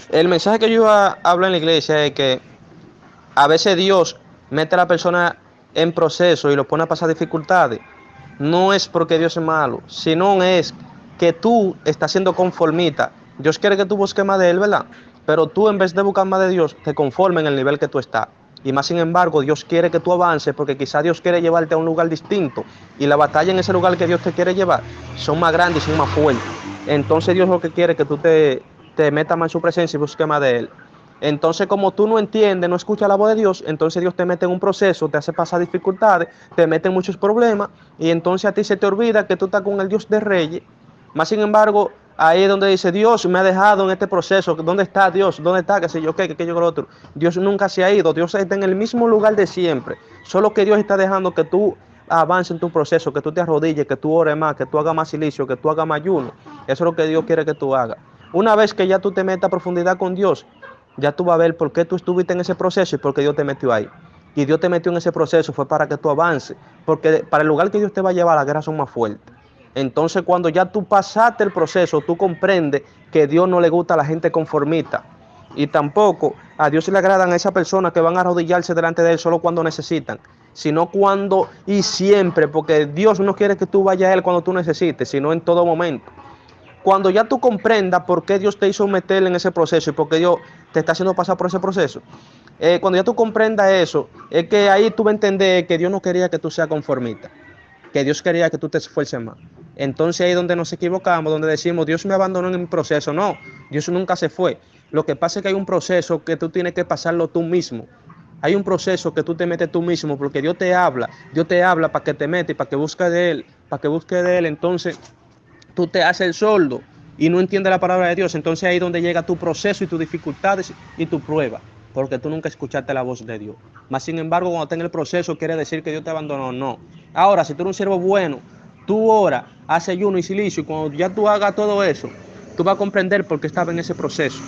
El mensaje que yo hablo en la iglesia es que a veces Dios mete a la persona en proceso y lo pone a pasar dificultades. No es porque Dios es malo, sino es que tú estás siendo conformista. Dios quiere que tú busques más de Él, ¿verdad? Pero tú en vez de buscar más de Dios, te conformes en el nivel que tú estás. Y más sin embargo, Dios quiere que tú avances porque quizá Dios quiere llevarte a un lugar distinto. Y la batalla en ese lugar que Dios te quiere llevar son más grandes y son más fuertes. Entonces Dios lo que quiere es que tú te metas más en su presencia y busques más de Él. Entonces, como tú no entiendes, no escuchas la voz de Dios, entonces Dios te mete en un proceso, te hace pasar dificultades, te mete en muchos problemas, y entonces a ti se te olvida que tú estás con el Dios de Reyes. Más sin embargo, ahí es donde dice, Dios me ha dejado en este proceso, ¿dónde está Dios? ¿Dónde está? ¿Qué sé yo qué? ¿Qué yo lo otro? Dios nunca se ha ido, Dios está en el mismo lugar de siempre, solo que Dios está dejando que tú avances en tu proceso, que tú te arrodilles, que tú ores más, que tú hagas más silicio, que tú hagas más ayuno. Eso es lo que Dios quiere que tú hagas. Una vez que ya tú te metas a profundidad con Dios, ya tú vas a ver por qué tú estuviste en ese proceso y por qué Dios te metió ahí. Y Dios te metió en ese proceso fue para que tú avances, porque para el lugar que Dios te va a llevar, las guerras son más fuertes. Entonces, cuando ya tú pasaste el proceso, tú comprendes que a Dios no le gusta a la gente conformista. Y tampoco a Dios le agradan a esas personas que van a arrodillarse delante de Él solo cuando necesitan, sino cuando y siempre, porque Dios no quiere que tú vayas a Él cuando tú necesites, sino en todo momento. Cuando ya tú comprendas por qué Dios te hizo meter en ese proceso y por qué Dios te está haciendo pasar por ese proceso, cuando ya tú comprendas eso, es que ahí tú vas a entender que Dios no quería que tú seas conformista, que Dios quería que tú te esfuerces más. Entonces ahí es donde nos equivocamos, donde decimos, Dios me abandonó en mi proceso. No, Dios nunca se fue. Lo que pasa es que hay un proceso que tú tienes que pasarlo tú mismo. Hay un proceso que tú te metes tú mismo, porque Dios te habla para que te metas y para que busques de Él, para que busques de Él. Entonces tú te haces el sordo y no entiendes la palabra de Dios. Entonces ahí es donde llega tu proceso y tus dificultades y tu prueba, porque tú nunca escuchaste la voz de Dios. Más sin embargo, cuando estás en el proceso, quiere decir que Dios te abandonó. No. Ahora, si tú eres un siervo bueno, tú oras, haces ayuno y silicio, y cuando ya tú hagas todo eso, tú vas a comprender por qué estaba en ese proceso.